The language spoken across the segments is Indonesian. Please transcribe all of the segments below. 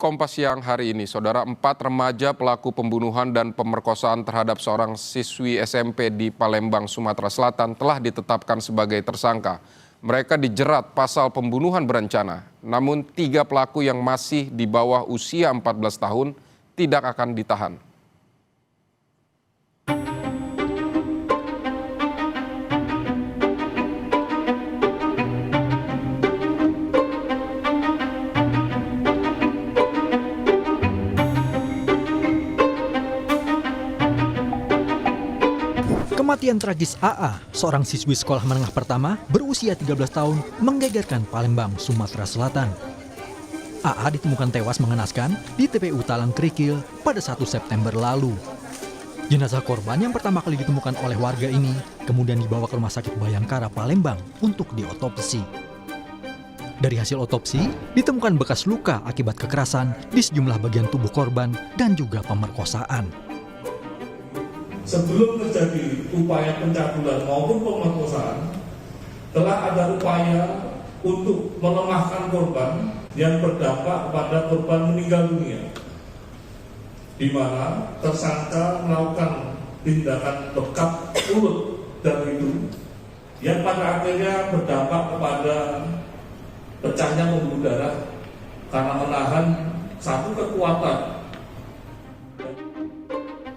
Kompas Siang hari ini, saudara, 4 remaja pelaku pembunuhan dan pemerkosaan terhadap seorang siswi SMP di Palembang, Sumatera Selatan telah ditetapkan sebagai tersangka. Mereka dijerat pasal pembunuhan berencana, namun 3 pelaku yang masih di bawah usia 14 tahun tidak akan ditahan. Kematian tragis AA, seorang siswi sekolah menengah pertama berusia 13 tahun, menggegerkan Palembang, Sumatera Selatan. AA ditemukan tewas mengenaskan di TPU Talang Krikil pada 1 September lalu. Jenazah korban yang pertama kali ditemukan oleh warga ini kemudian dibawa ke Rumah Sakit Bayangkara Palembang untuk diotopsi. Dari hasil otopsi, ditemukan bekas luka akibat kekerasan di sejumlah bagian tubuh korban dan juga pemerkosaan. Sebelum terjadi upaya pencabulan maupun pemerkosaan, telah ada upaya untuk melemahkan korban yang berdampak pada korban meninggal dunia, di mana tersangka melakukan tindakan bekap mulut dan hidung yang pada akhirnya berdampak kepada pecahnya pembuluh darah karena menahan satu kekuatan.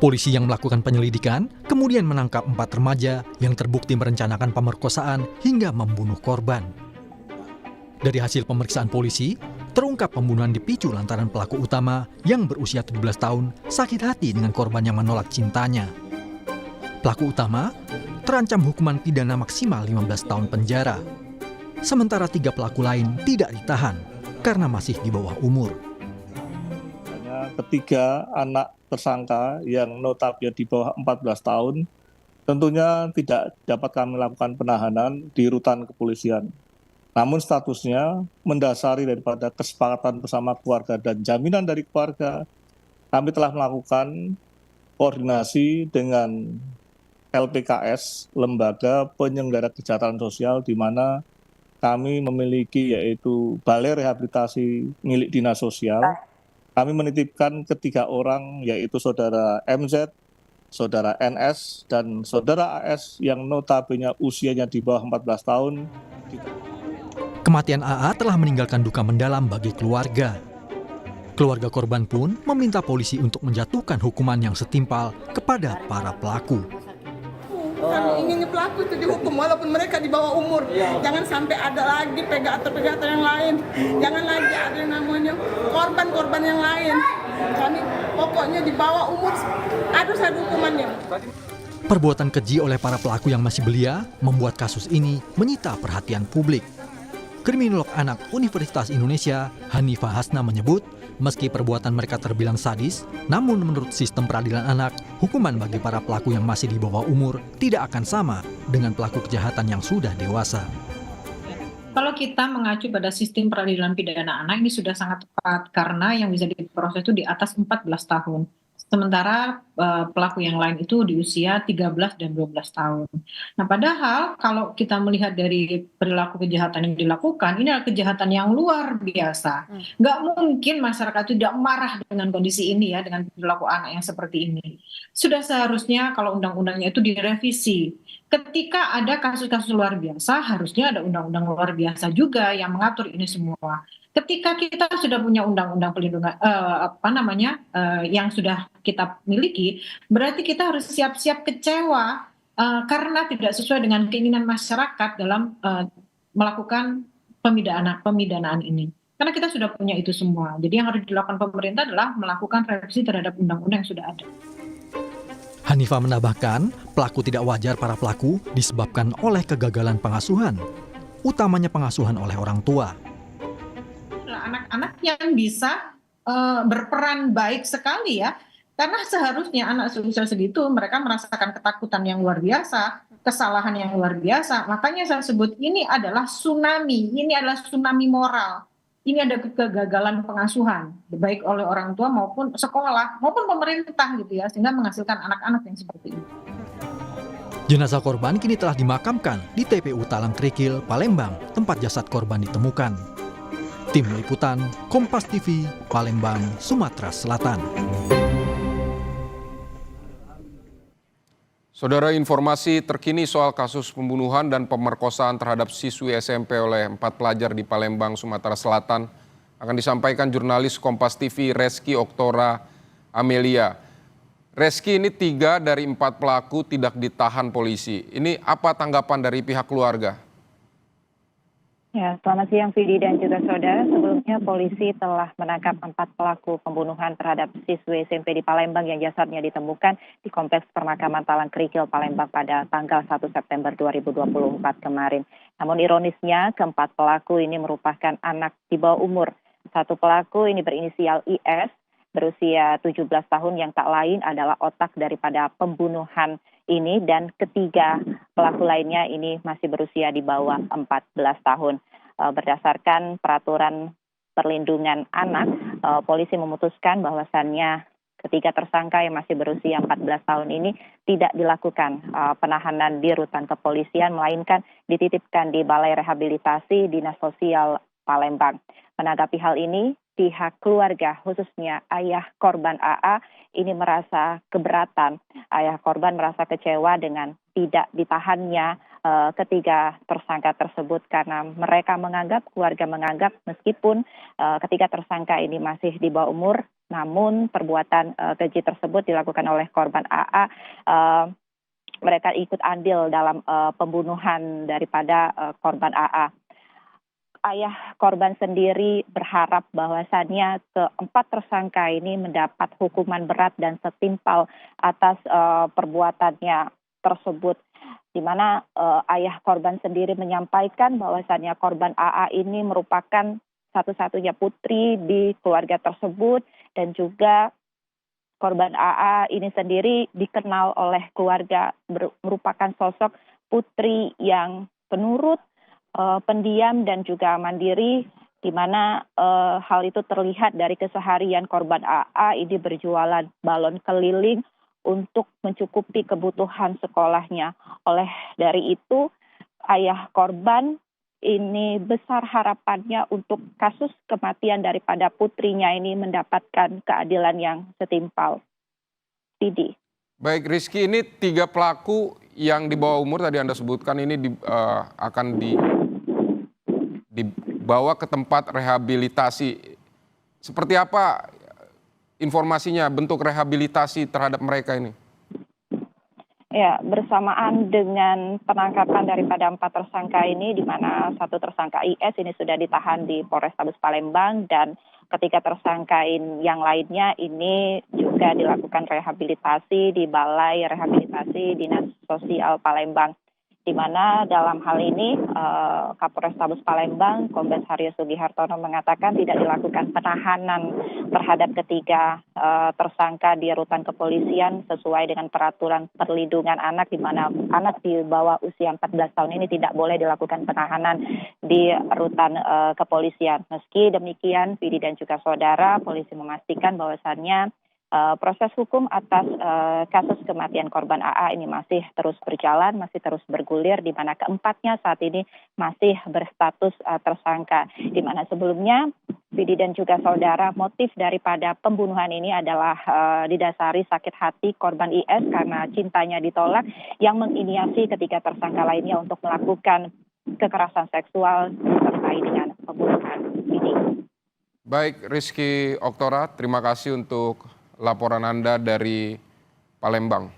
Polisi yang melakukan penyelidikan kemudian menangkap 4 remaja yang terbukti merencanakan pemerkosaan hingga membunuh korban. Dari hasil pemeriksaan polisi, terungkap pembunuhan dipicu lantaran pelaku utama yang berusia 17 tahun sakit hati dengan korban yang menolak cintanya. Pelaku utama terancam hukuman pidana maksimal 15 tahun penjara. Sementara 3 pelaku lain tidak ditahan karena masih di bawah umur. Ketiga anak tersangka yang notabene di bawah 14 tahun tentunya tidak dapat kami lakukan penahanan di rutan kepolisian. Namun statusnya mendasari daripada kesepakatan bersama keluarga dan jaminan dari keluarga, kami telah melakukan koordinasi dengan LPKS, Lembaga Penyelenggara Kesejahteraan Sosial, di mana kami memiliki yaitu Balai Rehabilitasi milik Dinas Sosial. Kami menitipkan ketiga orang, yaitu saudara MZ, saudara NS, dan saudara AS yang notabene usianya di bawah 14 tahun. Kematian AA telah meninggalkan duka mendalam bagi keluarga. Keluarga korban pun meminta polisi untuk menjatuhkan hukuman yang setimpal kepada para pelaku. Kami ingin pelaku itu dihukum walaupun mereka di bawah umur. Jangan sampai ada lagi pegator-pegator yang lain. Jangan lagi ada yang namanya korban-korban yang lain. Kami pokoknya di bawah umur harus ada hukumannya. Perbuatan keji oleh para pelaku yang masih belia membuat kasus ini menyita perhatian publik. Kriminolog anak Universitas Indonesia, Hanifah Hasna, menyebut meski perbuatan mereka terbilang sadis, namun menurut sistem peradilan anak, hukuman bagi para pelaku yang masih di bawah umur tidak akan sama dengan pelaku kejahatan yang sudah dewasa. Kalau kita mengacu pada sistem peradilan pidana anak, ini sudah sangat tepat karena yang bisa diproses itu di atas 14 tahun. Sementara pelaku yang lain itu di usia 13 dan 12 tahun. Nah, padahal kalau kita melihat dari perilaku kejahatan yang dilakukan, ini adalah kejahatan yang luar biasa. Nggak mungkin masyarakat tidak marah dengan kondisi ini ya, dengan perilaku anak yang seperti ini. Sudah seharusnya kalau undang-undangnya itu direvisi. Ketika ada kasus-kasus luar biasa, harusnya ada undang-undang luar biasa juga yang mengatur ini semua. Ketika kita sudah punya undang-undang pelindungan yang sudah kita miliki, berarti kita harus siap-siap kecewa karena tidak sesuai dengan keinginan masyarakat dalam melakukan pemidanaan ini. Karena kita sudah punya itu semua. Jadi yang harus dilakukan pemerintah adalah melakukan revisi terhadap undang-undang yang sudah ada. Hanifah menambahkan, pelaku tidak wajar para pelaku disebabkan oleh kegagalan pengasuhan, utamanya pengasuhan oleh orang tua. Anak-anak yang bisa berperan baik sekali ya, karena seharusnya anak seusia segitu mereka merasakan ketakutan yang luar biasa, kesalahan yang luar biasa. Makanya saya sebut ini adalah tsunami moral. Ini ada kegagalan pengasuhan baik oleh orang tua maupun sekolah maupun pemerintah gitu ya, sehingga menghasilkan anak-anak yang seperti ini. Jenazah korban kini telah dimakamkan di TPU Talang Krikil, Palembang, tempat jasad korban ditemukan. Tim Liputan, Kompas TV, Palembang, Sumatera Selatan. Saudara, informasi terkini soal kasus pembunuhan dan pemerkosaan terhadap siswi SMP oleh 4 pelajar di Palembang, Sumatera Selatan akan disampaikan jurnalis Kompas TV Reski Oktora Amelia. Reski, ini 3 dari 4 pelaku tidak ditahan polisi. Ini apa tanggapan dari pihak keluarga? Ya, selamat siang Vidi dan juga saudara. Sebelumnya polisi telah menangkap 4 pelaku pembunuhan terhadap siswi SMP di Palembang yang jasadnya ditemukan di Kompleks Permakaman Talang Krikil, Palembang pada tanggal 1 September 2024 kemarin. Namun ironisnya, keempat pelaku ini merupakan anak di bawah umur. Satu pelaku ini berinisial IS, berusia 17 tahun yang tak lain adalah otak daripada pembunuhan ini, dan ketiga pelaku lainnya ini masih berusia di bawah 14 tahun. Berdasarkan peraturan perlindungan anak, polisi memutuskan bahwasannya ketiga tersangka yang masih berusia 14 tahun ini tidak dilakukan penahanan di rutan kepolisian, melainkan dititipkan di Balai Rehabilitasi Dinas Sosial Palembang. Menanggapi hal ini, pihak keluarga, khususnya ayah korban AA, ini merasa keberatan. Ayah korban merasa kecewa dengan tidak ditahannya ketiga tersangka tersebut karena mereka menganggap, keluarga menganggap meskipun ketiga tersangka ini masih di bawah umur, namun perbuatan keji tersebut dilakukan oleh korban AA. Mereka ikut andil dalam pembunuhan daripada korban AA. Ayah korban sendiri berharap bahwasannya keempat tersangka ini mendapat hukuman berat dan setimpal atas perbuatannya tersebut, di mana ayah korban sendiri menyampaikan bahwasannya korban AA ini merupakan satu-satunya putri di keluarga tersebut, dan juga korban AA ini sendiri dikenal oleh keluarga merupakan sosok putri yang penurut, pendiam dan juga mandiri, di mana hal itu terlihat dari keseharian korban AA ini berjualan balon keliling untuk mencukupi kebutuhan sekolahnya. Oleh dari itu, ayah korban ini besar harapannya untuk kasus kematian daripada putrinya ini mendapatkan keadilan yang setimpal. Didi. Baik Rizky, ini 3 pelaku yang di bawah umur tadi Anda sebutkan ini akan dibawa ke tempat rehabilitasi. Seperti apa informasinya, bentuk rehabilitasi terhadap mereka ini? Ya, bersamaan dengan penangkapan daripada 4 tersangka ini, di mana satu tersangka IS ini sudah ditahan di Polrestabes Palembang, dan ketiga tersangka yang lainnya ini juga dilakukan rehabilitasi di Balai Rehabilitasi Dinas Sosial Palembang, di mana dalam hal ini Kapolrestabes Palembang Kombes Haryo Sugihartono mengatakan tidak dilakukan penahanan terhadap ketiga tersangka di rutan kepolisian sesuai dengan peraturan perlindungan anak, di mana anak di bawah usia 14 tahun ini tidak boleh dilakukan penahanan di rutan kepolisian. Meski demikian, Vidi dan juga saudara, polisi memastikan bahwasannya proses hukum atas kasus kematian korban AA ini masih terus berjalan, masih terus bergulir, di mana keempatnya saat ini masih berstatus tersangka. Di mana sebelumnya, Vidi dan juga saudara, motif daripada pembunuhan ini adalah didasari sakit hati korban IS karena cintanya ditolak, yang menginisiasi ketiga tersangka lainnya untuk melakukan kekerasan seksual terkait dengan pembunuhan ini. Baik Rizky Oktora, terima kasih untuk laporan Anda dari Palembang.